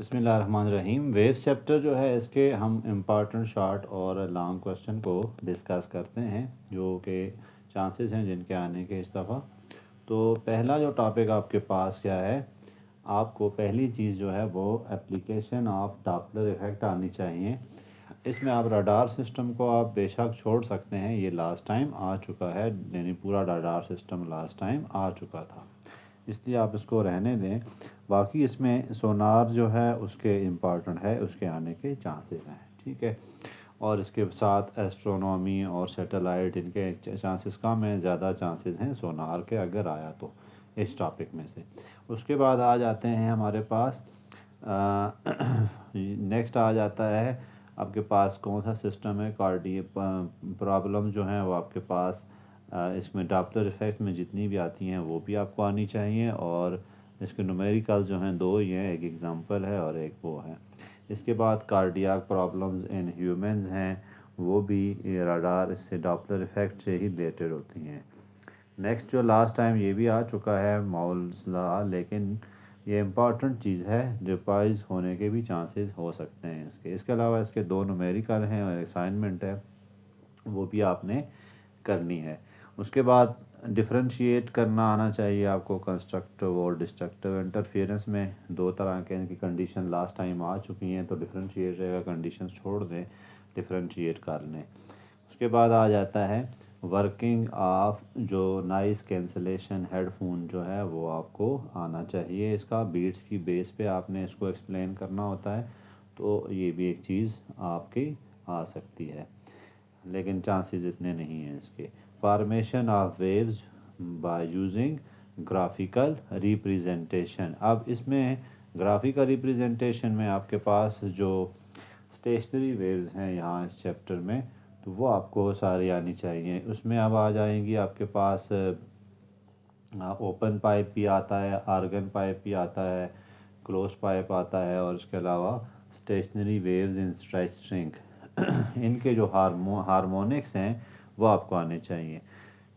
بسم اللہ الرحمن الرحیم۔ ویوز چیپٹر جو ہے اس کے ہم امپارٹنٹ شارٹ اور لانگ کویشچن کو ڈسکس کرتے ہیں جو کہ چانسز ہیں جن کے آنے کے اس دفعہ۔ تو پہلا جو ٹاپک آپ کے پاس کیا ہے، آپ کو پہلی چیز جو ہے وہ اپلیکیشن آف ڈاپلر ایفیکٹ آنی چاہیے۔ اس میں آپ راڈار سسٹم کو آپ بے شک چھوڑ سکتے ہیں، یہ لاسٹ ٹائم آ چکا ہے، یعنی پورا راڈار سسٹم لاسٹ ٹائم آ چکا تھا، اس لیے آپ اس کو رہنے دیں۔ باقی اس میں سونار جو ہے اس کے امپارٹنٹ ہے، اس کے آنے کے چانسز ہیں، ٹھیک ہے۔ اور اس کے ساتھ ایسٹرونومی اور سیٹلائٹ، ان کے چانسز کم ہیں، زیادہ چانسز ہیں سونار کے اگر آیا تو اس ٹاپک میں سے۔ اس کے بعد آ جاتے ہیں ہمارے پاس نیکسٹ آ جاتا ہے آپ کے پاس کون سا سسٹم ہے، پرابلم جو ہیں وہ آپ کے پاس اس میں ڈاپلر ایفیکٹ میں جتنی بھی آتی ہیں وہ بھی آپ کو آنی چاہیے، اور اس کے نومیریکل جو ہیں دو ہی ہیں، ایک ایگزامپل ہے اور ایک وہ ہے۔ اس کے بعد کارڈیاک پرابلمز ان ہیومنز ہیں، وہ بھی راڈار اس سے ڈاپلر ایفیکٹ سے ہی ریلیٹڈ ہوتی ہیں۔ نیکسٹ جو لاسٹ ٹائم یہ بھی آ چکا ہے مولز لا، لیکن یہ امپورٹنٹ چیز ہے، ریوائز ہونے کے بھی چانسز ہو سکتے ہیں اس کے علاوہ اس کے دو نومیریکل ہیں اور اسائنمنٹ ہے، وہ بھی آپ نے کرنی ہے۔ اس کے بعد ڈفرینشیٹ کرنا آنا چاہیے آپ کو کنسٹرکٹیو اور ڈسٹرکٹیو انٹرفیئرنس میں، دو طرح کے ان کی کنڈیشن لاسٹ ٹائم آ چکی ہیں، تو ڈفرینشیٹ رہے گا، کنڈیشنز چھوڑ دیں، ڈفرینشیٹ کر لیں۔ اس کے بعد آ جاتا ہے ورکنگ آف جو نائس کینسلیشن ہیڈ فون جو ہے وہ آپ کو آنا چاہیے، اس کا بیٹس کی بیس پہ آپ نے اس کو ایکسپلین کرنا ہوتا ہے، تو یہ بھی ایک چیز آپ کی آ سکتی ہے، لیکن چانسز اتنے نہیں ہیں اس کے۔ Formation of waves by using graphical representation, اب اس میں گرافیکل ریپریزنٹیشن میں آپ کے پاس جو اسٹیشنری ویوز ہیں یہاں اس چیپٹر میں، تو وہ آپ کو ساری آنی چاہیے۔ اس میں اب آ جائیں گی آپ کے پاس اوپن پائپ بھی آتا ہے، آرگن پائپ بھی آتا ہے، کلوز پائپ آتا ہے، اور اس کے علاوہ اسٹیشنری ویوز ان اسٹریچ اسٹرنگ، ان کے جو ہارمونکس ہیں وہ آپ کو آنے چاہیے،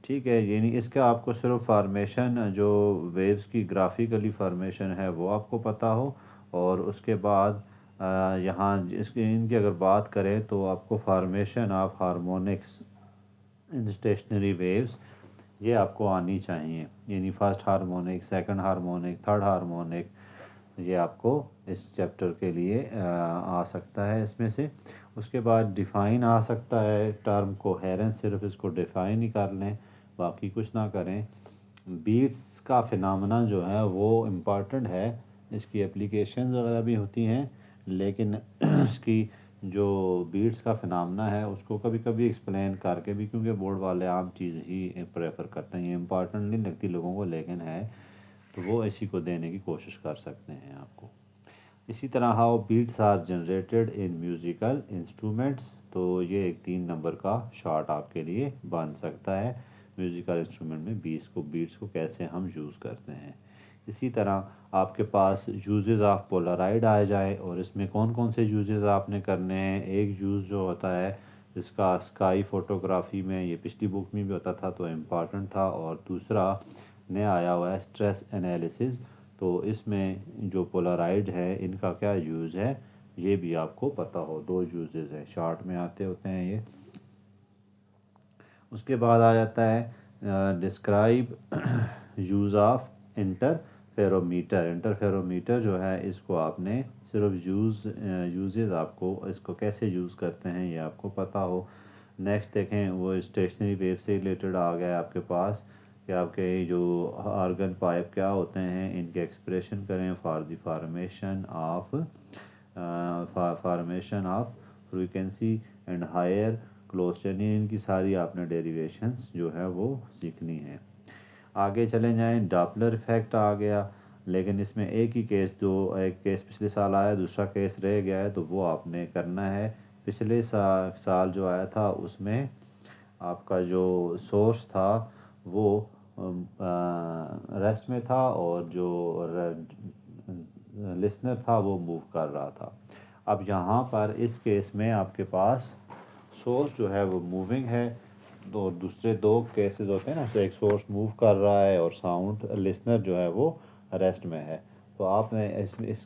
ٹھیک ہے۔ یعنی اس کا آپ کو صرف فارمیشن جو ویوز کی گرافیکلی فارمیشن ہے وہ آپ کو پتہ ہو، اور اس کے بعد یہاں ان کی اگر بات کریں تو آپ کو formation of harmonics in stationary waves یہ آپ کو آنی چاہیے، یعنی first harmonic, second harmonic, third harmonic, یہ آپ کو اس چیپٹر کے لیے آ سکتا ہے اس میں سے۔ اس کے بعد ڈیفائن آ سکتا ہے ٹرم کوہیرنس، صرف اس کو ڈیفائن ہی کر لیں، باقی کچھ نہ کریں۔ بیٹس کا فنامنا جو ہے وہ امپارٹنٹ ہے، اس کی اپلیکیشنز وغیرہ بھی ہوتی ہیں، لیکن اس کی جو بیٹس کا فنامنا ہے اس کو کبھی کبھی ایکسپلین کر کے بھی، کیونکہ بورڈ والے عام چیز ہی پریفر کرتے ہیں، یہ امپارٹنٹ نہیں لگتی لوگوں کو لیکن ہے، تو وہ اسی کو دینے کی کوشش کر سکتے ہیں آپ کو۔ اسی طرح how beats are generated in musical instruments, تو یہ ایک 3 نمبر کا شارٹ آپ کے لیے بن سکتا ہے، میوزیکل انسٹرومنٹ میں بیٹس کو کیسے ہم یوز کرتے ہیں۔ اسی طرح آپ کے پاس یوزز آف پولرائڈ آ جائے، اور اس میں کون کون سے یوزز آپ نے کرنے ہیں۔ ایک یوز جو ہوتا ہے اس کا اسکائی فوٹوگرافی میں، یہ پچھلی بک میں بھی ہوتا تھا تو امپارٹنٹ تھا، اور دوسرا نیا آیا ہوا ہے اسٹریس انالیسز، تو اس میں جو پولرائڈ ہے ان کا کیا یوز ہے یہ بھی آپ کو پتہ ہو، 2 یوزز ہیں، شارٹ میں آتے ہوتے ہیں یہ۔ اس کے بعد آ جاتا ہے describe use of interferometer, interferometer جو ہے اس کو آپ نے صرف یوزز آپ کو اس کو کیسے یوز کرتے ہیں یہ آپ کو پتہ ہو۔ نیکسٹ دیکھیں وہ اسٹیشنری ویو سے ریلیٹڈ آ گیا آپ کے پاس، کہ آپ کے جو آرگن پائپ کیا ہوتے ہیں ان کے ایکسپریشن کریں for the formation of frequency and higher close, یعنی ان کی ساری آپ نے ڈیریویشنز جو ہے وہ سیکھنی ہے۔ آگے چلے جائیں، ڈاپلر ایفیکٹ آ گیا، لیکن اس میں ایک کیس پچھلے سال آیا، دوسرا کیس رہ گیا ہے، تو وہ آپ نے کرنا ہے۔ پچھلے سال جو آیا تھا اس میں آپ کا جو سورس تھا وہ ریسٹ میں تھا، اور جو لسنر تھا وہ موو کر رہا تھا۔ اب یہاں پر اس کیس میں آپ کے پاس سورس جو ہے وہ موونگ ہے، دوسرے 2 کیسز ہوتے ہیں نا، تو ایک سورس موو کر رہا ہے اور ساؤنڈ لسنر جو ہے وہ ریسٹ میں ہے، تو آپ نے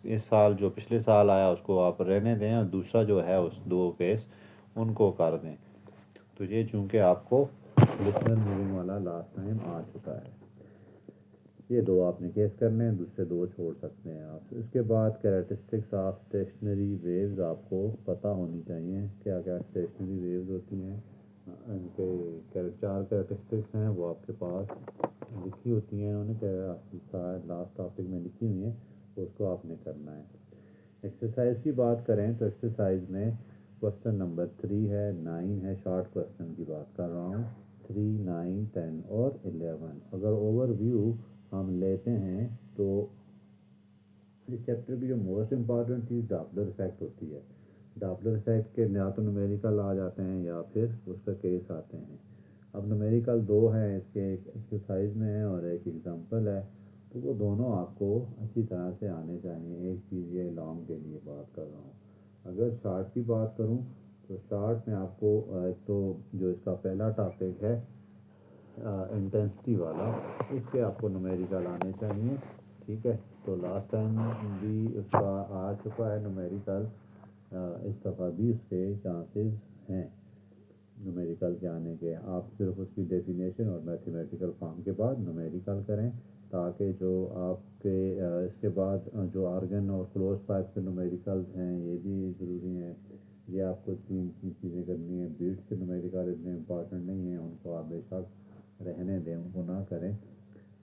اس سال جو پچھلے سال آیا اس کو آپ رہنے دیں اور دوسرا جو ہے اس 2 کیس ان کو کر دیں. تو یہ چونکہ آپ کو لسنر موونگ والا لاسٹ ٹائم آ چکا ہے. یہ 2 آپ نے کیس کرنے ہیں, دوسرے 2 چھوڑ سکتے ہیں آپ. اس کے بعد کیریکٹرسٹکس آف اسٹیشنری ویوز آپ کو پتہ ہونی چاہیے کیا کیا اسٹیشنری ویوز ہوتی ہیں. ان کے 4 کیریکٹرسٹکس ہیں, وہ آپ کے پاس لکھی ہوتی ہیں, انہوں نے لاسٹ ٹاپک میں لکھی ہوئی ہیں, اس کو آپ نے کرنا ہے. ایکسرسائز کی بات کریں تو ایکسرسائز میں کوشچن نمبر 3 ہے, 9 ہے, شارٹ کوشچن کی بات کر رہا ہوں. 3, 9, 10 اور 11. اگر اوور ویو ہم لیتے ہیں تو اس چیپٹر کی جو موسٹ امپارٹنٹ چیز ڈاپلر افیکٹ ہوتی ہے. ڈاپلر افیکٹ کے یا تو نومیریکل آ جاتے ہیں یا پھر اس کا کیس آتے ہیں. اب نومیریکل 2 ہیں اس کے, ایک ایکسرسائز میں ہے اور ایک ایگزامپل ہے, تو وہ دونوں آپ کو اچھی طرح سے آنے چاہیے. ایک چیز یہ لانگ کے لیے بات کر رہا ہوں. اگر شارٹ کی بات کروں تو شارٹ میں آپ کو ایک تو جو اس کا پہلا ٹاپک ہے انٹینسٹی والا, اس کے آپ کو نومیریکل آنے چاہیے. ٹھیک ہے, تو لاسٹ ٹائم بھی اس کا آ چکا ہے نومیریکل, اس دفعہ بھی اس کے چانسز ہیں نومیریکل کے آنے کے. آپ صرف اس کی ڈیفینیشن اور میتھمیٹیکل فارم کے بعد نومیریکل کریں, تاکہ جو آپ کے اس کے بعد جو آرگن اور کلوز پائپ کے نومیریکلز ہیں یہ بھی ضروری ہیں. یہ آپ کو 3 چیزیں کرنی ہیں. بیٹس کے نومیریکل اتنے امپورٹنٹ نہیں ہیں, ان کو آپ بے شک رہنے دیں, ان کو نہ کریں.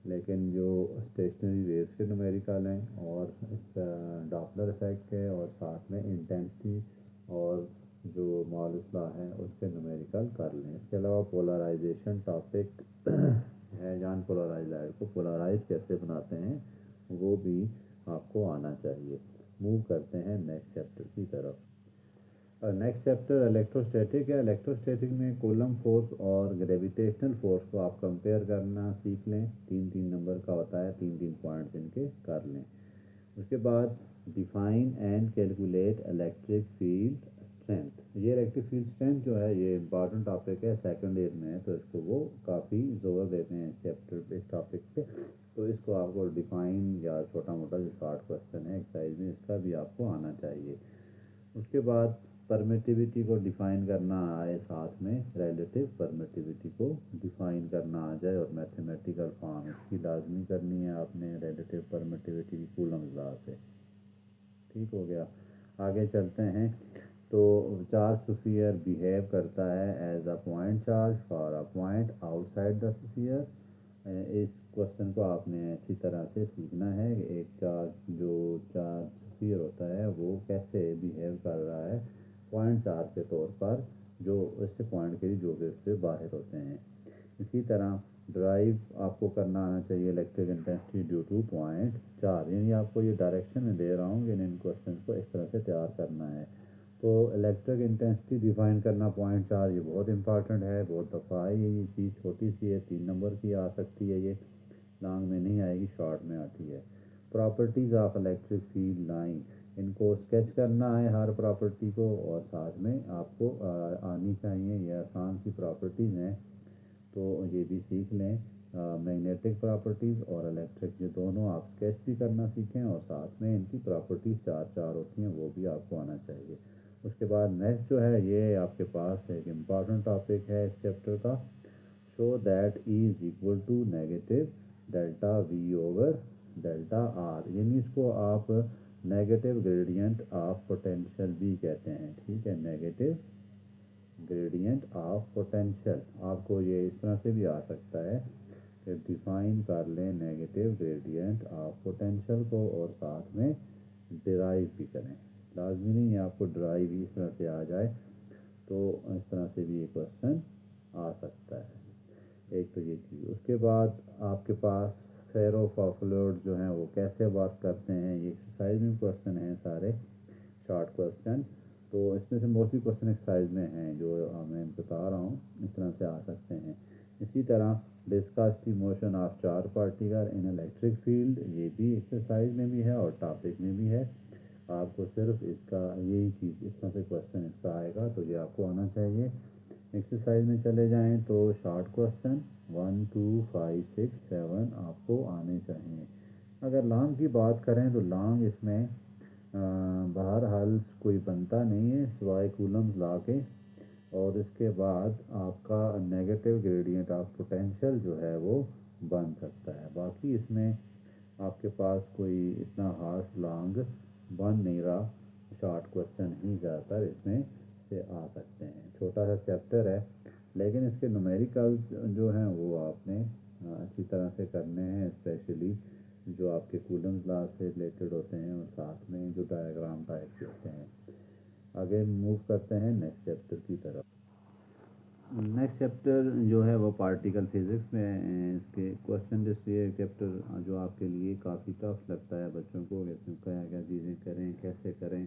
لیکن جو اسٹیشنری ویوز کے نومیریکل ہیں اور اس ڈاپلر افیکٹ ہے اور ساتھ میں انٹینسٹی اور جو مال اصلاح ہے اس کے نومیریکل کر لیں. اس کے علاوہ پولرائزیشن ٹاپک ہے, جان پولرائز لائٹ کو پولرائز کیسے بناتے ہیں وہ بھی آپ کو آنا چاہیے. موو کرتے ہیں نیکسٹ چیپٹر کی طرف. نیکسٹ چیپٹر الیکٹروسٹیٹک ہے. الیکٹروسٹیٹک میں کولم فورس اور گریویٹیشنل فورس کو آپ کمپیئر کرنا سیکھ لیں. 3 نمبر کا ہوتا ہے, 3 پوائنٹس ان کے کر لیں. اس کے بعد define and calculate electric field strength. یہ الیکٹرک فیلڈ اسٹرینتھ جو ہے یہ امپارٹنٹ ٹاپک ہے, سیکنڈ ایئر میں ہے, تو اس کو وہ کافی زور دیتے ہیں اس چیپٹر پہ, اس ٹاپک پہ. تو اس کو آپ کو ڈیفائن یا چھوٹا موٹا جو شارٹ کوشچن ہے ایکسرسائز میں, اس کا بھی آپ کو آنا چاہیے. اس کے بعد پرمیٹیوٹی کو ڈیفائن کرنا آئے, ساتھ میں ریلیٹیو پرمیٹیوٹی کو ڈیفائن کرنا آ جائے, اور میتھمیٹیکل فارم اس کی لازمی کرنی ہے آپ نے ریلیٹیو پرمیٹیوٹی کی کولم لا سے. ٹھیک ہو گیا. آگے چلتے ہیں. تو چارج اسفیئر بیہیو کرتا ہے as a point charge for a point outside the sphere. اس کوشچن کو آپ نے اچھی طرح سے سیکھنا ہے. ایک چارج جو چارج اسفیئر ہوتا ہے وہ کیسے بیہیو کر رہا ہے پوائنٹ چارج کے طور پر, جو اس سے پوائنٹ کے جو کہ اس سے باہر ہوتے ہیں. اسی طرح ڈرائیو آپ کو کرنا آنا چاہیے electric intensity due to point charge. یعنی آپ کو یہ ڈائریکشن میں دے رہا ہوں کہ ان کوشچنس کو اس طرح سے تیار کرنا ہے. تو الیکٹرک انٹینسٹی ڈیفائن کرنا پوائنٹ چارج یہ بہت امپارٹنٹ ہے, بہت دفعہ آئی ہے. یہ چیز چھوٹی سی ہے, 3 نمبر کی آ سکتی ہے, یہ لانگ میں نہیں آئے گی, شارٹ میں آتی ہے. Properties of electric field line, ان کو اسکیچ کرنا ہے ہر پراپرٹی کو, اور ساتھ میں آپ کو آنی چاہیے. یہ آسان سی پراپرٹیز ہیں, تو یہ بھی سیکھ لیں. میگنیٹک پراپرٹیز اور الیکٹرک یہ دونوں آپ اسکیچ بھی کرنا سیکھیں, اور ساتھ میں ان کی پراپرٹیز 4 ہوتی ہیں, وہ بھی آپ کو آنا چاہیے. اس کے بعد نیکسٹ جو ہے یہ آپ کے پاس ایک امپارٹنٹ ٹاپک ہے اس چیپٹر کا, show that E is equal to negative delta V over delta R. یعنی اس کو آپ نیگیٹو گریڈینٹ آف پوٹینشیل بھی کہتے ہیں. ٹھیک ہے, نیگیٹو گریڈینٹ آف پوٹینشیل. آپ کو یہ اس طرح سے بھی آ سکتا ہے کہ ڈیفائن کر لیں نیگیٹو گریڈینٹ آف پوٹینشیل کو, اور ساتھ میں ڈرائیو بھی کریں. لازمی نہیں ہے آپ کو ڈرائیو بھی اس طرح سے آ جائے, تو اس طرح سے بھی یہ کوشچن آ سکتا ہے. ایک تو یہ چیز. اس کے بعد آپ کے پاس فیرو آف فلوئڈ جو ہیں وہ کیسے بات کرتے ہیں, یہ ایکسرسائز میں کوشچن ہیں سارے شارٹ کوشچن. تو اس میں سے موسٹلی کوشچن ایکسرسائز میں ہیں جو میں بتا رہا ہوں, اس طرح سے آ سکتے ہیں. اسی طرح discuss the motion of 4 particle in electric field, یہ بھی ایکسرسائز میں بھی ہے اور ٹاپک میں بھی ہے. آپ کو صرف اس کا یہی چیز اس طرح سے کوشچن اس کا آئے گا, تو یہ آپ کو آنا چاہیے. ایکسرسائز میں چلے جائیں تو شارٹ کوشچن 1, 2, 5, 6, 7 آپ کو آنے چاہیے. اگر لانگ کی بات کریں تو لانگ اس میں بہرحال کوئی بنتا نہیں ہے سوائے کولمز لا کے، اور اس کے بعد آپ کا نیگیٹو گریڈینٹ آف پوٹینشیل جو ہے وہ بن سکتا ہے، باقی اس میں آپ کے پاس کوئی اتنا خاص لانگ بن نہیں رہا، شارٹ کوشچن ہی زیادہ تر اس میں سے آ سکتے ہیں۔ چھوٹا سا چیپٹر ہے لیکن اس کے نومیریکل جو ہیں وہ آپ نے اچھی طرح سے کرنے ہیں، اسپیشلی جو آپ کے کولمز لا سے ریلیٹڈ ہوتے ہیں اور ساتھ میں جو ڈائیگرام ٹائپ کے ہوتے ہیں۔ آگے موو کرتے ہیں نیکسٹ چیپٹر کی طرف۔ نیکسٹ چیپٹر جو ہے وہ پارٹیکل فزکس میں اس کے کوشچن ڈسپلے چیپٹر جو آپ کے لیے کافی ٹف لگتا ہے بچوں کو، اس میں کیا کیا چیزیں کریں، کیسے کریں،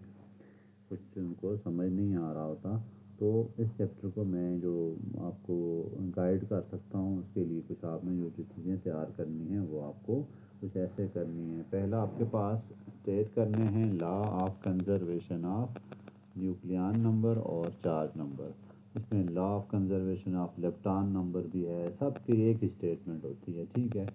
کچھ ان کو سمجھ نہیں آ رہا ہوتا، تو اس چیپٹر کو میں جو آپ کو گائیڈ کر سکتا ہوں اس کے لیے کچھ آپ نے جو چیزیں تیار کرنی ہیں وہ آپ کو کچھ ایسے کرنی ہیں۔ پہلا آپ کے پاس اسٹیٹ کرنے ہیں law of conservation of nucleon number اور چارج نمبر۔ اس میں law of conservation of lepton number بھی ہے، سب کی ایک اسٹیٹمنٹ ہوتی ہے، ٹھیک ہے،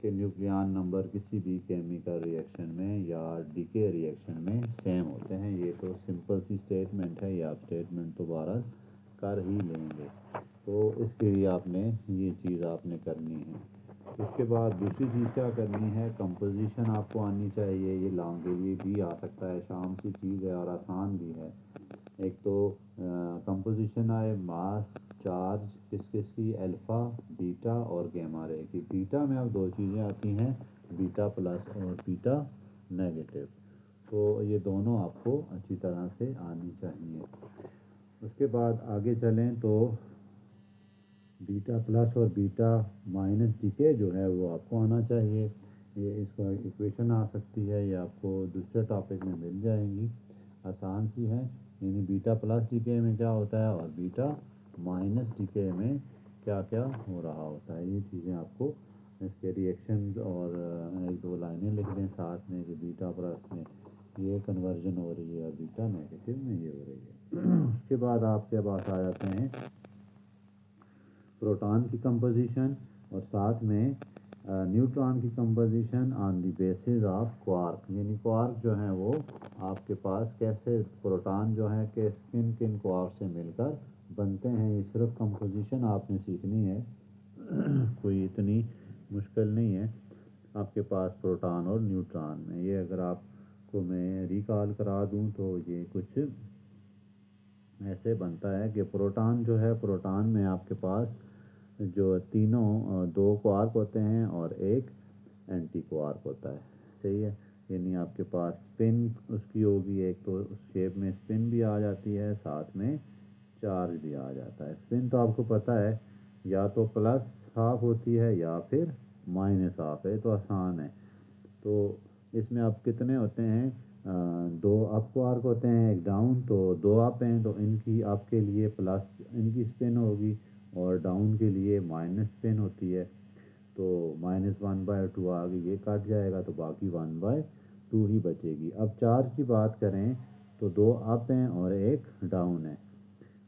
کہ نیوکلیان نمبر کسی بھی کیمیکل ریئیکشن میں یا ڈیکے ریئیکشن میں سیم ہوتے ہیں۔ یہ تو سمپل سی اسٹیٹمنٹ ہے، یہ آپ اسٹیٹمنٹ دوبارہ کر ہی لیں گے، تو اس کے لیے آپ نے یہ چیز آپ نے کرنی ہے۔ اس کے بعد دوسری چیز کیا کرنی ہے، کمپوزیشن آپ کو آنی چاہیے، یہ لانگ کے لیے بھی آ سکتا ہے، شام سی چیز ہے اور آسان بھی ہے۔ ایک تو کمپوزیشن آئے ماس چارج کس کس کی، الفا، بیٹا اور گیما رے کی۔ بیٹا میں اب دو چیزیں آتی ہیں، بیٹا پلس اور بیٹا نیگیٹو، تو یہ دونوں آپ کو اچھی طرح سے آنی چاہیے۔ اس کے بعد آگے چلیں تو بیٹا پلس اور بیٹا مائنس ڈیکے جو ہے وہ آپ کو آنا چاہیے، یہ اس کا ایکویشن آ سکتی ہے، یہ آپ کو دوسرے ٹاپک میں مل جائیں گی، آسان سی ہے، یعنی بیٹا پلس ڈیکے میں کیا ہوتا ہے اور بیٹا مائنس ڈیکے میں کیا کیا ہو رہا ہوتا ہے، یہ چیزیں آپ کو اس کے ریئیکشنز اور ایک دو لائنیں لکھ دیں ساتھ میں کہ بیٹا پلس میں یہ کنورژن ہو رہی ہے اور بیٹا نیگیٹو میں یہ ہو رہی ہے۔ اس کے بعد آپ کے پاس آ جاتے ہیں پروٹون کی کمپوزیشن اور ساتھ میں نیوٹران کی composition on the basis of quark, یعنی کوارک جو ہیں وہ آپ کے پاس کیسے پروٹون جو ہیں کہ کن کن کوارک سے مل کر بنتے ہیں، یہ صرف کمپوزیشن آپ نے سیکھنی ہے، کوئی اتنی مشکل نہیں ہے آپ کے پاس پروٹون اور نیوٹران میں۔ یہ اگر آپ کو میں ریکال کرا دوں تو یہ کچھ ایسے بنتا ہے کہ پروٹون جو ہے، پروٹون میں آپ کے پاس جو تینوں دو کوارک ہوتے ہیں اور ایک اینٹی کوارک ہوتا ہے، صحیح ہے، یعنی آپ کے پاس اسپن اس کی ہوگی، ایک تو اس شیپ میں اسپن بھی آ جاتی ہے، ساتھ میں چارج بھی آ جاتا ہے۔ اسپن تو آپ کو پتہ ہے یا تو پلس ہاف ہوتی ہے یا پھر مائنس ہاف ہے، تو آسان ہے، تو اس میں اب کتنے ہوتے ہیں، دو اپ کوارک ہوتے ہیں ایک ڈاؤن، تو دو اپ ہیں تو ان کی آپ کے لیے پلس ان کی اسپن ہوگی اور ڈاؤن کے لیے مائنس اسپن ہوتی ہے، تو -1/2 آگے یہ کٹ جائے گا تو باقی 1/2 ہی بچے گی۔ اب چارج کی بات کریں تو دو اپ ہیں اور ایک ڈاؤن ہے،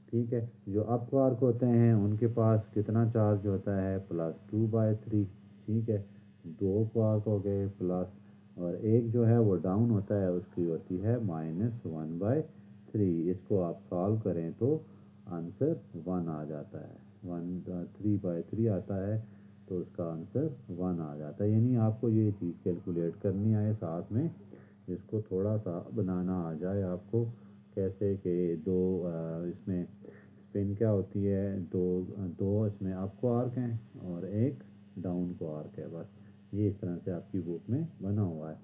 ٹھیک ہے، جو اپ کوارک ہوتے ہیں ان کے پاس کتنا چارج ہوتا ہے +2/3، ٹھیک ہے، دو کوارک ہو گئے پلس، اور ایک جو ہے وہ ڈاؤن ہوتا ہے اس کی ہوتی ہے -1/3، اس کو آپ سالو کریں تو آنسر 1 آ جاتا ہے، 3/3 آتا ہے تو اس کا آنسر 1 آ جاتا ہے، یعنی آپ کو یہ چیز کیلکولیٹ کرنی آئے ساتھ میں اس کو تھوڑا سا بنانا آ جائے آپ کو، کیسے کہ دو اس میں اسپن کیا ہوتی ہے، دو اس میں اپ کوارک ہیں اور ایک ڈاؤن کوارک ہے، بس یہ اس طرح سے آپ کی بک میں بنا ہوا ہے،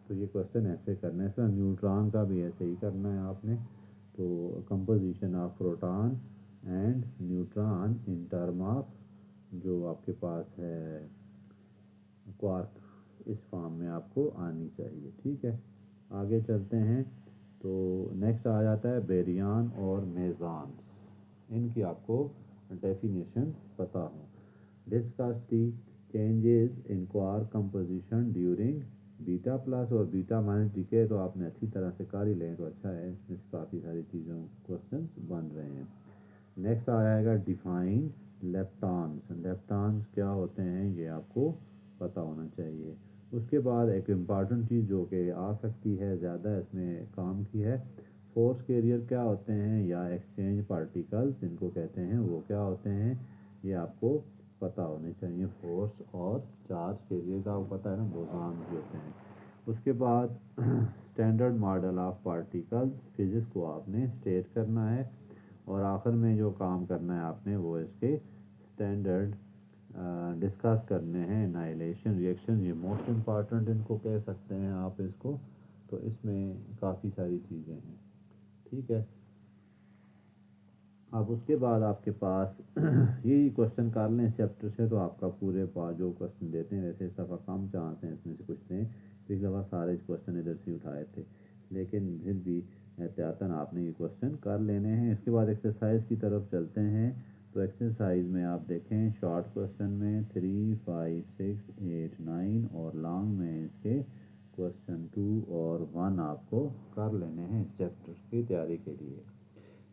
تو یہ کوشچن ایسے کرنا ہے۔ اس طرح نیوٹران کا بھی ایسے ہی کرنا ہے آپ نے، تو composition of proton and neutron in term of جو آپ کے پاس ہے کوارک، اس فارم میں آپ کو آنی چاہیے، ٹھیک ہے۔ آگے چلتے ہیں تو نیکسٹ آ جاتا ہے بیریان اور میزان، ان کی آپ کو ڈیفینیشن پتہ ہو۔ Discuss the changes in quark composition during beta plus اور بیٹا مائنس ڈیکے، تو آپ نے اچھی طرح سے کر ہی لیں تو اچھا ہے، اس میں کافی ساری چیزوں کوشچن بن رہے ہیں۔ نیکسٹ آ جائے گا ڈیفائن لیپٹانس، لیپٹانس کیا ہوتے ہیں یہ آپ کو پتہ ہونا چاہیے۔ اس کے بعد ایک امپارٹنٹ چیز جو کہ آ سکتی ہے زیادہ اس میں کام کی ہے، فورس کیریئر کیا ہوتے ہیں یا ایکسچینج پارٹیکلز جن کو کہتے ہیں وہ کیا ہوتے ہیں، یہ آپ کو پتہ ہونے چاہیے۔ فورس اور چارج کیریئر کا آپ کو پتہ ہے نا، بوزان بھی ہوتے ہیں۔ اس کے بعد standard model of particle physics کو آپ نے اسٹیٹ کرنا ہے، اور آخر میں جو کام کرنا ہے آپ نے وہ اس کے اسٹینڈرڈ ڈسکس کرنے ہیں۔ انائلیشن ریئیکشن یہ موسٹ امپارٹنٹ ان کو کہہ سکتے ہیں آپ اس کو، تو اس میں کافی ساری چیزیں ہیں، ٹھیک ہے۔ اب اس کے بعد آپ کے پاس یہی کوشچن کر لیں اس چیپٹر سے، تو آپ کا پورے پاس جو کوشچن دیتے ہیں ویسے اس دفعہ کم چانس ہیں اس میں سے کچھ دیں، پچھلی دفعہ سارے کوشچن ادھر سے اٹھائے تھے، لیکن پھر بھی احتیاطاً آپ نے یہ کوشچن کر لینے ہیں۔ اس کے بعد ایکسرسائز کی طرف چلتے ہیں، تو ایکسرسائز میں آپ دیکھیں شارٹ کوشچن میں 3، 5، 6، 8، 9 اور لانگ میں اس کے کوشچن 2 اور 1 آپ کو کر لینے ہیں اس چیپٹر کی تیاری کے لیے،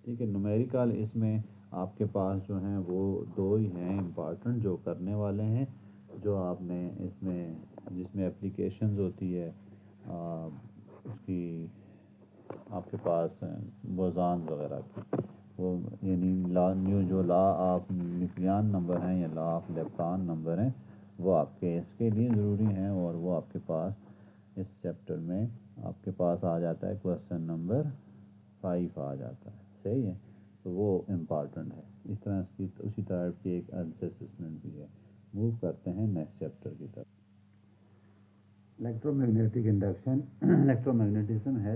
ٹھیک ہے۔ نومیریکل اس میں آپ کے پاس جو ہیں وہ 2 ہی ہیں امپارٹنٹ جو کرنے والے ہیں، جو آپ نے اس میں جس میں اپلیکیشنز ہوتی ہے اس کی آپ کے پاس بوزان وغیرہ کی، وہ یعنی جو لا آف نیوکلیان نمبر ہیں یا لا آف لیپٹان نمبر ہیں وہ آپ کے اس کے لیے ضروری ہیں، اور وہ آپ کے پاس اس چیپٹر میں آپ کے پاس آ جاتا ہے کوشچن نمبر 5 آ جاتا ہے، صحیح ہے، تو وہ امپارٹنٹ ہے۔ اس طرح اس کی اسی طرح کی ایک اسسمنٹ بھی ہے۔ موو کرتے ہیں نیکسٹ چیپٹر کی طرف۔ Electro magnetic induction electro magnetism ہے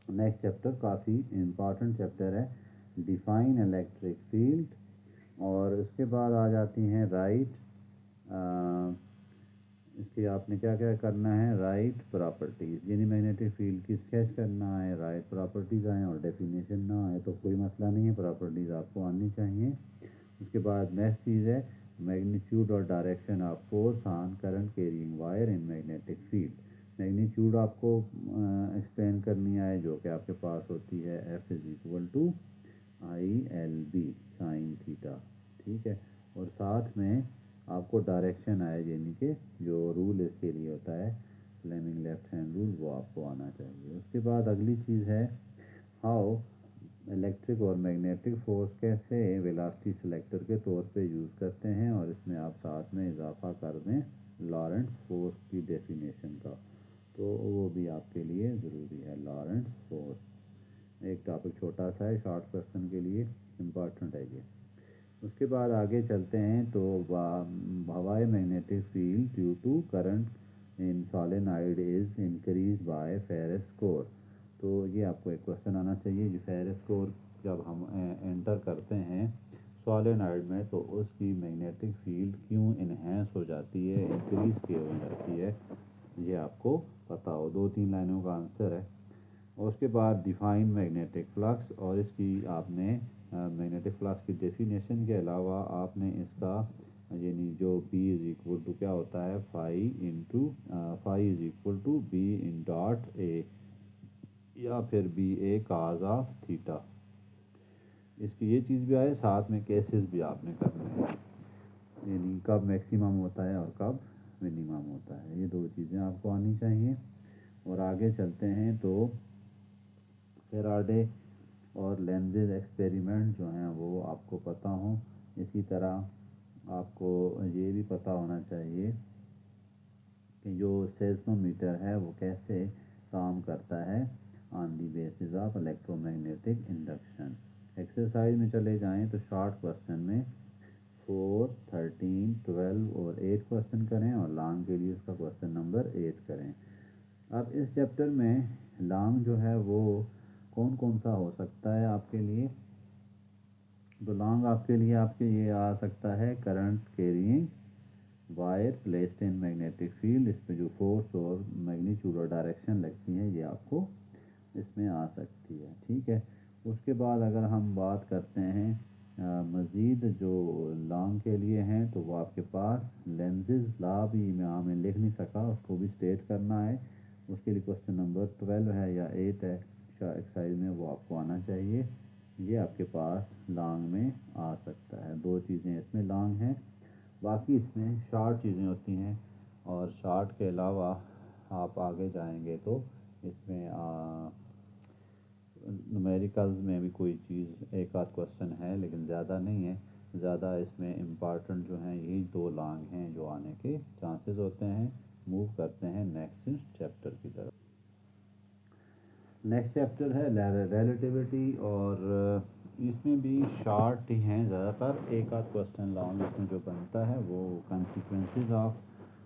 نیکسٹ چیپٹر، کافی امپارٹنٹ چیپٹر ہے۔ ڈیفائن الیکٹرک فیلڈ، اور اس کے بعد آ جاتی ہیں رائٹ، اس کی آپ نے کیا کیا کرنا ہے، رائٹ پراپرٹیز، یعنی میگنیٹک فیلڈ کی اسکیچ کرنا ہے، رائٹ پراپرٹیز آئیں اور ڈیفینیشن نہ آئے تو کوئی مسئلہ نہیں ہے، پراپرٹیز آپ کو آنی چاہیے۔ اس کے بعد نیکسٹ چیز ہے میگنیچیوڈ اور direction of force on current carrying wire in magnetic field. Magnitude آپ کو ایکسپلین کرنی آئے جو کہ آپ کے پاس ہوتی ہے F=ILB سائن تھیٹا، ٹھیک ہے، اور ساتھ میں آپ کو ڈائریکشن آئے، یعنی کہ جو رول اس کے لیے ہوتا ہے فلیمنگ لیفٹ ہینڈ رول، وہ آپ کو آنا چاہیے۔ اس کے بعد اگلی چیز ہے ہاؤ الیکٹرک اور میگنیٹک فورس کیسے ویلاسٹی سلیکٹر کے طور پہ یوز کرتے ہیں، اور اس میں آپ ساتھ میں اضافہ کر دیں لارنٹز فورس کی ڈیفینیشن کا، تو وہ بھی آپ کے لیے ضروری ہے۔ لارنٹز فورس ایک ٹاپک چھوٹا سا ہے، شارٹ کوسچن کے لیے امپارٹنٹ ہے یہ۔ اس کے بعد آگے چلتے ہیں، تو how magnetic field due to current in solenoid is increase by ferrous core, تو یہ آپ کو ایک کوشچن آنا چاہیے، جو فیرس کور جب ہم انٹر کرتے ہیں سولینائڈ میں تو اس کی میگنیٹک فیلڈ کیوں انہینس ہو جاتی ہے، انکریز کیوں ہو جاتی ہے، یہ آپ کو پتہ ہو، 2-3 لائنوں کا آنسر ہے۔ اور اس کے بعد ڈیفائن میگنیٹک فلکس، اور اس کی آپ نے میگنیٹک فلکس کی ڈیفینیشن کے علاوہ آپ نے اس کا یعنی جو B کیا ہوتا ہے phi/B یا پھر BA cos آف تھیٹا، اس کی یہ چیز بھی آئے، ساتھ میں کیسز بھی آپ نے کرنے ہیں، یعنی کب میکسیمم ہوتا ہے اور کب منیمم ہوتا ہے، یہ 2 چیزیں آپ کو آنی چاہیے۔ اور آگے چلتے ہیں، تو فیراڈے اور لینزز ایکسپیریمنٹ جو ہیں وہ آپ کو پتہ ہوں، اسی طرح آپ کو یہ بھی پتہ ہونا چاہیے کہ جو سیزمومیٹر ہے وہ کیسے کام کرتا ہے on the basis of electromagnetic induction. Exercise میں چلے جائیں تو شارٹ کوشچن میں 4، 13، 12 اور 8 کوشچن کریں، اور لانگ کے لیے اس کا کوشچن نمبر 8 کریں۔ اب اس چیپٹر میں لانگ جو ہے وہ کون کون سا ہو سکتا ہے آپ کے لیے، تو لانگ آپ کے لیے آپ کے یہ آ سکتا ہے current carrying wire placed in magnetic field, اس پہ جو فورس اور میگنیچیوڈ اور ڈائریکشن لگتی ہیں یہ آپ کو اس میں آ سکتی ہے، ٹھیک ہے۔ اس کے بعد اگر ہم بات کرتے ہیں مزید جو لانگ کے لیے ہیں، تو وہ آپ کے پاس لینزز لا بھی میں لکھ نہیں سکا، اس کو بھی اسٹیٹ کرنا ہے، اس کے لیے کوشچن نمبر 12 ہے یا 8 ہے ایکسرسائز میں، وہ آپ کو آنا چاہیے، یہ آپ کے پاس لانگ میں آ سکتا ہے۔ 2 چیزیں اس میں لانگ ہیں، باقی اس میں شارٹ چیزیں ہوتی ہیں، اور شارٹ کے علاوہ آپ آگے جائیں گے تو اس میں نومیریکلز میں بھی کوئی چیز ایک آدھ کوشچن ہے لیکن زیادہ نہیں ہے. زیادہ اس میں امپارٹنٹ جو ہیں یہی دو لانگ ہیں جو آنے کے چانسز ہوتے ہیں. موو کرتے ہیں نیکسٹ چیپٹر کی طرف. نیکسٹ چیپٹر ہے ریلیٹیوٹی اور اس میں بھی شارٹ ہی ہیں زیادہ تر. ایک آدھ کوشچن لانگ اس میں جو بنتا ہے وہ consequences of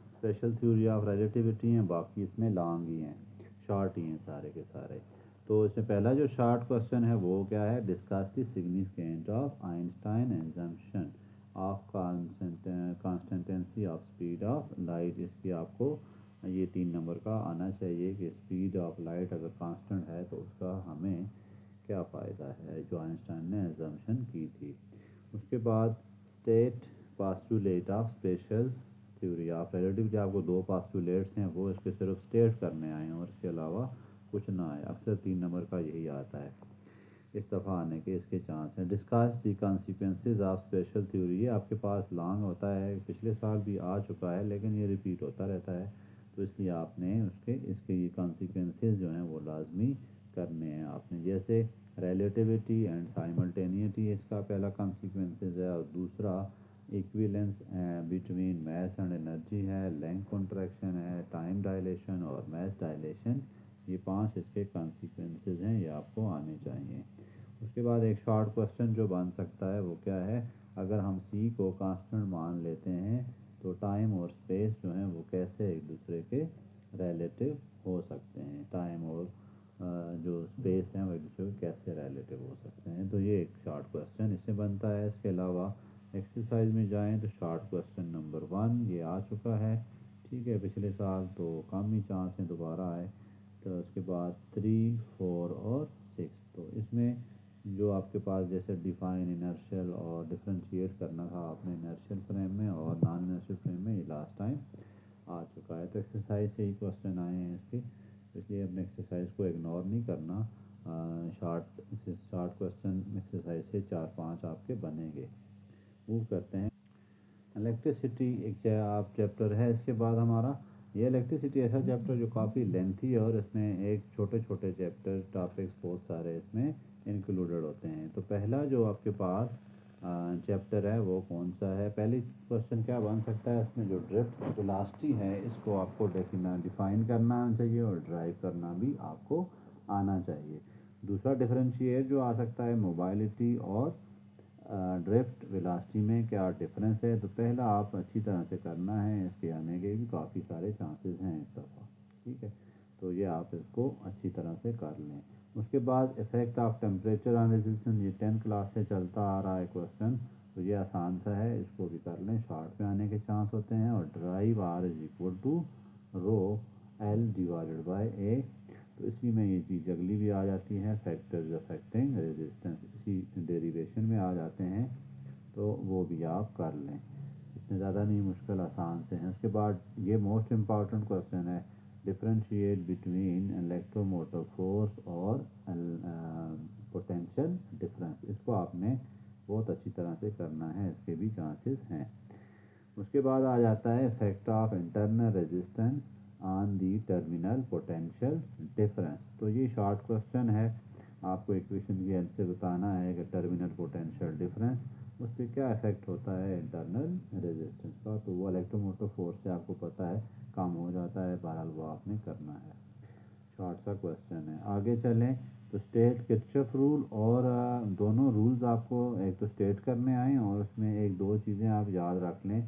special theory of relativity ہیں. باقی اس میں لانگ ہی ہیں, شارٹ ہی ہیں سارے کے سارے. تو اس میں پہلا جو شارٹ کوشچن ہے وہ کیا ہے, discuss the significant of Einstein assumption of constancy of speed of light. اس کی آپ کو یہ 3 نمبر کا آنا چاہیے کہ اسپیڈ آف لائٹ اگر کانسٹنٹ ہے تو اس کا ہمیں کیا فائدہ ہے جو آئنسٹائن نے ایزمپشن کی تھی. اس کے بعد state postulate of special theory of relativity. آپ کو 2 پاسٹولیٹس ہیں وہ اس کے صرف اسٹیٹ کرنے آئے ہیں اور اس کے علاوہ کچھ نہ آئے. اکثر 3 نمبر کا یہی آتا ہے. اس دفعہ آنے کے اس کے چانس ہیں. Discuss the consequences of special theory. یہ آپ کے پاس لانگ ہوتا ہے, پچھلے سال بھی آ چکا ہے لیکن یہ ریپیٹ ہوتا رہتا ہے, تو اس لیے آپ نے اس کے یہ کانسیکوینسز جو ہیں وہ لازمی کرنے ہیں آپ نے. جیسے ریلیٹیوٹی اینڈ سائملٹینیٹی اس کا پہلا کانسیکوینسز ہے, اور دوسرا ایکویلنس بٹوین میس اینڈ انرجی ہے, لینتھ کنٹریکشن ہے, ٹائم ڈائلیشن اور میس ڈائلیشن. یہ 5 اس کے کانسیکوینسز ہیں, یہ آپ کو آنے چاہیے. اس کے بعد ایک شارٹ کوشچن جو بن سکتا ہے وہ کیا ہے, اگر ہم سی کو کانسٹنٹ مان لیتے ہیں تو ٹائم اور اسپیس جو ہیں وہ کیسے ایک دوسرے کے ریلیٹیو ہو سکتے ہیں. ٹائم اور جو اسپیس ہیں وہ ایک دوسرے کے کیسے ریلیٹیو ہو سکتے ہیں. تو یہ ایک شارٹ کوشچن اس سے بنتا ہے. اس کے علاوہ ایکسرسائز میں جائیں تو شارٹ کوشچن نمبر 1 یہ آ چکا ہے, ٹھیک ہے. پچھلے سال تو کم ہی چانس ہیں دوبارہ آئے. تو اس کے بعد 3, 4 اور 6. تو اس میں جو آپ کے پاس جیسے ڈیفائن انرشل اور ڈفرینشیٹ کرنا تھا آپ نے انرشل فریم میں اور نان انرشل فریم میں, یہ لاسٹ ٹائم آ چکا ہے. تو ایکسرسائز سے ہی کوشچن آئے ہیں اس کے, اس لیے اپنے ایکسرسائز کو اگنور نہیں کرنا. شارٹ کوشچن ایکسرسائز سے 4-5 آپ کے بنیں گے. موو کرتے ہیں. الیکٹریسٹی ایک آپ چیپٹر ہے. اس کے بعد ہمارا یہ الیکٹریسٹی ایسا چیپٹر جو کافی لینتھی ہے اور اس میں ایک چھوٹے چھوٹے چیپٹر ٹاپکس بہت سارے اس میں انکلوڈیڈ ہوتے ہیں. تو پہلا جو آپ کے پاس چیپٹر ہے وہ کون سا ہے. پہلی کوشچن کیا بن سکتا ہے, اس میں جو ڈرفٹ ویلاسٹی ہے اس کو آپ کو ڈیفائن کرنا آنا چاہیے اور ڈرائیو کرنا بھی آپ کو آنا چاہیے. دوسرا ڈفرینشیٹ جو آ سکتا ہے موبائلٹی اور ڈرفٹ ویلاسٹی میں کیا ڈفرینس ہے. تو پہلا آپ اچھی طرح سے کرنا ہے, اس کے آنے کے بھی کافی سارے چانسز ہیں اس دفعہ, ٹھیک ہے. تو یہ آپ اس کو اچھی طرح سے کر لیں. اس کے بعد effect of temperature on resistance, یہ 10 کلاس سے چلتا آ رہا ہے کوشچن, تو یہ آسان سا ہے, اس کو بھی کر لیں. شارٹ میں آنے کے چانس ہوتے ہیں. اور derive R is equal to rho L divided by A. تو اسی میں یہ چیز اگلی بھی آ جاتی ہے, فیکٹرز افیکٹنگ ریزسٹنس, اسی ڈیریویشن میں آ جاتے ہیں, تو وہ بھی آپ کر لیں. اس میں زیادہ نہیں مشکل, آسان سے ہیں. اس کے بعد یہ موسٹ امپارٹنٹ کوشچن ہے, differentiate between electro motor force اور پوٹینشیل ڈفرینس. اس کو آپ نے بہت اچھی طرح سے کرنا ہے, اس کے بھی چانسز ہیں. اس کے بعد آ جاتا ہے effect of internal resistance on the terminal potential difference. تو یہ شارٹ کوشچن ہے, آپ کو ایکویشن کی ہیلپ سے بتانا ہے کہ ٹرمینل پوٹینشیل ڈفرینس اس پہ کیا افیکٹ ہوتا ہے انٹرنل ریزسٹنس کا. تو وہ الیکٹرو موٹر فورس سے آپ کو پتہ ہے کام ہو جاتا ہے. بہرحال وہ آپ نے کرنا ہے, شارٹ سا کوشچن ہے. آگے چلیں تو اسٹیٹ کرچف رول, اور دونوں رولز آپ کو ایک تو اسٹیٹ کرنے آئیں اور اس میں ایک دو چیزیں آپ یاد رکھ لیں.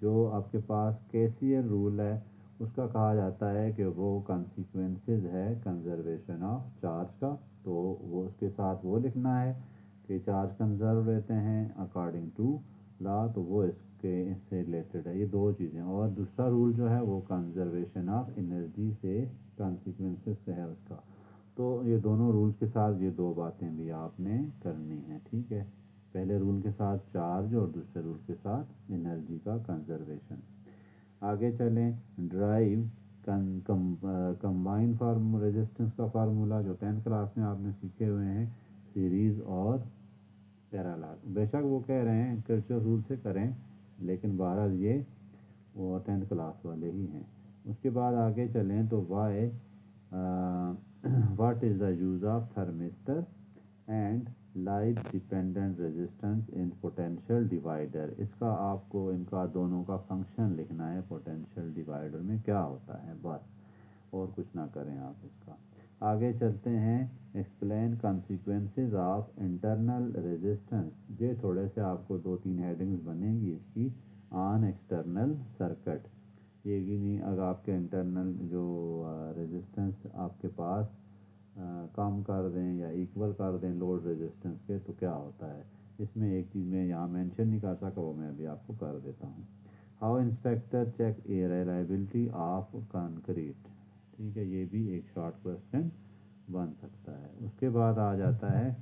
جو آپ کے پاس کے سی ایل رول ہے اس کا کہا جاتا ہے کہ وہ کانسیکوینسز ہے کنزرویشن آف چارج کا. تو وہ اس کے ساتھ وہ لکھنا ہے کہ چارج کنزرو رہتے ہیں اکارڈنگ ٹو لا, تو وہ اس سے ریلیٹڈ ہے. یہ دو چیزیں. اور دوسرا رول جو ہے وہ کنزرویشن آف انرجی سے کانسیکوینسز سے ہے اس کا. تو یہ دونوں رولز کے ساتھ یہ دو باتیں بھی آپ نے کرنی ہیں, ٹھیک ہے. پہلے رول کے ساتھ چارج اور دوسرے رول کے ساتھ انرجی کا کنزرویشن. آگے چلیں, ڈرائیو کمبائن ریزسٹنس کا فارمولا جو 10 کلاس میں آپ نے سیکھے ہوئے ہیں, سیریز اور پیرالل. بے شک وہ کہہ رہے ہیں کرچف رول سے کریں, لیکن بہرحال یہ وہ 10th کلاس والے ہی ہیں۔ اس کے بعد آگے چلیں تو why what is the use of thermistor and light dependent resistance in potential divider. اس کا آپ کو ان کا دونوں کا فنکشن لکھنا ہے، پوٹینشیل ڈیوائڈر میں کیا ہوتا ہے، بس اور کچھ نہ کریں آپ اس کا۔ آگے چلتے ہیں، explain consequences of internal resistance. یہ تھوڑے سے آپ کو 2-3 ہیڈنگز بنیں گی اس کی، آن ایکسٹرنل سرکٹ۔ یہ بھی نہیں، اگر آپ کے انٹرنل جو ریزسٹنس آپ کے پاس کم کر دیں یا ایکول کر دیں لوڈ ریزسٹنس کے تو کیا ہوتا ہے۔ اس میں ایک چیز میں یہاں مینشن نہیں کر سکا، وہ میں ابھی آپ کو کر دیتا ہوں۔ How inspector check reliability of concrete. ٹھیک ہے، یہ بھی ایک شارٹ کویسچن بن سکتا ہے۔ اس کے بعد آ جاتا ہے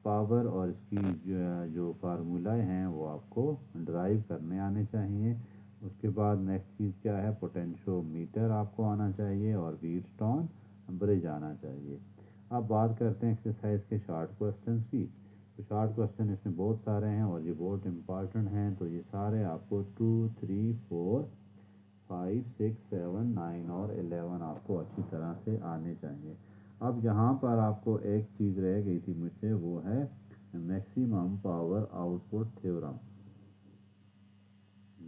پاور، اور اس کی جو فارمولہ ہیں وہ آپ کو ڈرائیو کرنے آنے چاہیے۔ اس کے بعد نیکسٹ چیز کیا ہے، پوٹینشیو میٹر آپ کو آنا چاہیے، اور ویٹسٹون برج آنا چاہیے۔ اب بات کرتے ہیں ایکسرسائز کے شارٹ کویسچنس کی۔ تو شارٹ کویسچن اس میں بہت سارے ہیں اور یہ بہت امپارٹنٹ ہیں، تو یہ سارے آپ کو 2، 3، 4، 5، 6، 7، 9 اور 11 آپ کو اچھی طرح سے آنے چاہیے۔ اب یہاں پر آپ کو ایک چیز رہ گئی تھی مجھ سے، وہ ہے maximum power out put theorem.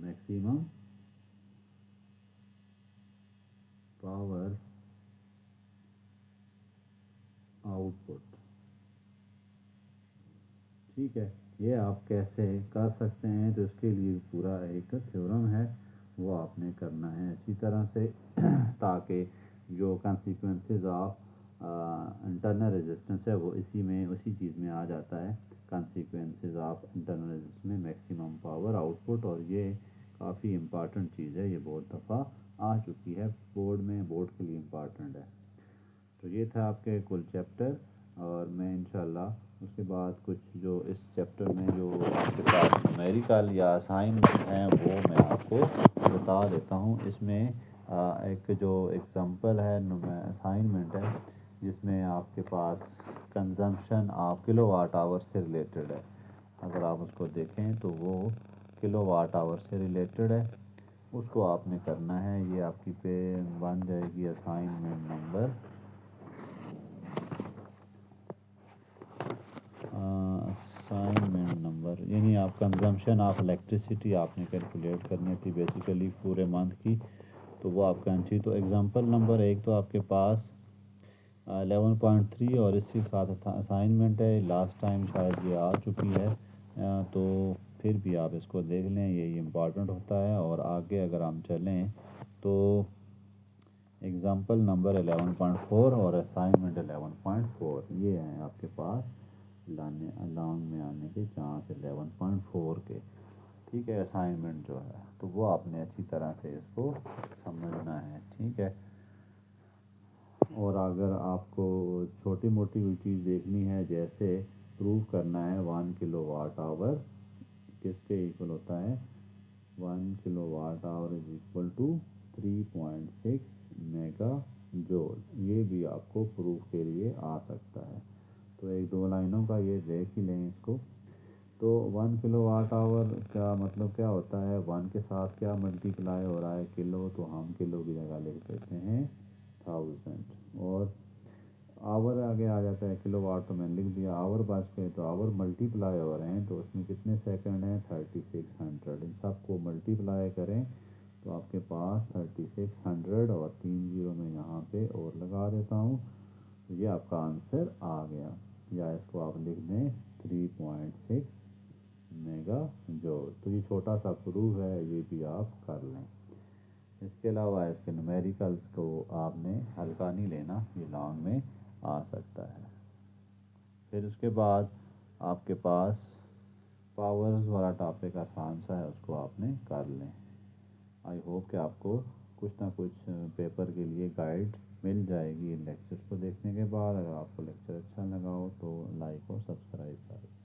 Maximum power out put, ٹھیک ہے، یہ آپ کیسے کر سکتے ہیں، تو اس کے لیے پورا ایک تھیورم ہے، وہ آپ نے کرنا ہے اچھی طرح سے تاکہ جو کانسیکوینسز آف انٹرنل ریزسٹنس ہے وہ اسی چیز میں آ جاتا ہے، کانسیکوینسز آف انٹرنل ریزسٹنس میں میکسیمم پاور آؤٹ پٹ، اور یہ کافی امپارٹنٹ چیز ہے، یہ بہت دفعہ آ چکی ہے بورڈ میں، بورڈ کے لیے امپارٹنٹ ہے۔ تو یہ تھا آپ کے کل چیپٹر، اور میں انشاءاللہ اس کے بعد کچھ جو اس چیپٹر میں جو آپ کے پاس نومیریکل یا اسائنمنٹ ہیں وہ میں آپ کو بتا دیتا ہوں۔ اس میں ایک جو ایگزامپل ہے اسائنمنٹ ہے، جس میں آپ کے پاس consumption of kilowatt hour سے ریلیٹڈ ہے۔ اگر آپ اس کو دیکھیں تو وہ کلو واٹ آور سے ریلیٹڈ ہے، اس کو آپ نے کرنا ہے۔ یہ آپ کی پہ بن جائے گی اسائنمنٹ نمبر یعنی آپ کنزمپشن آف الیکٹریسٹی آپ نے کیلکولیٹ کرنی تھی بیسیکلی پورے منتھ کی، تو وہ آپ کرنی چاہیے۔ تو ایگزامپل نمبر 1 تو آپ کے پاس 11.3، اور اس کے ساتھ اسائنمنٹ ہے، لاسٹ ٹائم شاید یہ آ چکی ہے، تو پھر بھی آپ اس کو دیکھ لیں، یہ امپورٹنٹ ہوتا ہے۔ اور آگے اگر ہم چلیں تو ایگزامپل نمبر 11.4 اور اسائنمنٹ 11.4، یہ ہیں آپ کے پاس لانگ میں آنے کے چانس 11.4 کے، ٹھیک ہے، اسائنمنٹ جو ہے تو وہ آپ نے اچھی طرح سے اس کو سمجھنا ہے، ٹھیک ہے۔ اور اگر آپ کو چھوٹی موٹی کوئی چیز دیکھنی ہے، جیسے پروف کرنا ہے 1 کلو واٹ آور کس کے ایکول ہوتا ہے، 1 kilowatt hour is equal to 3.6 mega joule, یہ بھی آپ کو پروف کے لیے آ سکتا ہے۔ تو 1-2 لائنوں کا یہ دیکھ ہی لیں اس کو۔ تو 1 کلو واٹ آور کا مطلب کیا ہوتا ہے، 1 کے ساتھ کیا ملٹی پلائی ہو رہا ہے، کلو، تو ہم کلو کی جگہ لکھ دیتے ہیں 1000، اور آور آگے آ جاتا ہے، کلو واٹ تو میں نے لکھ دیا، آور بچ گئے تو آور ملٹی پلائی ہو رہے ہیں، تو اس میں کتنے سیکنڈ ہیں، 3600، ان سب کو ملٹی پلائی کریں تو آپ کے پاس 3600، اور 3 زیرو میں یہاں پہ اور لگا دیتا ہوں، تو یہ آپ کا آنسر آ گیا، یا اس کو آپ لکھ دیں 3.6 میگا جول۔ تو یہ چھوٹا سا پروف ہے، یہ بھی آپ کر لیں۔ اس کے علاوہ اس کے نومیریکلس کو آپ نے ہلکا نہیں لینا، یہ لانگ میں آ سکتا ہے۔ پھر اس کے بعد آپ کے پاس پاورز والا ٹاپک آسان سا ہے، اس کو آپ نے کر لیں۔ آئی ہوپ کہ آپ کو کچھ نہ کچھ پیپر کے لیے گائیڈ مل جائے گی ان لیکچرز کو دیکھنے کے بعد۔ اگر آپ کو لیکچر اچھا لگا ہو تو لائک اور سبسکرائب کریں۔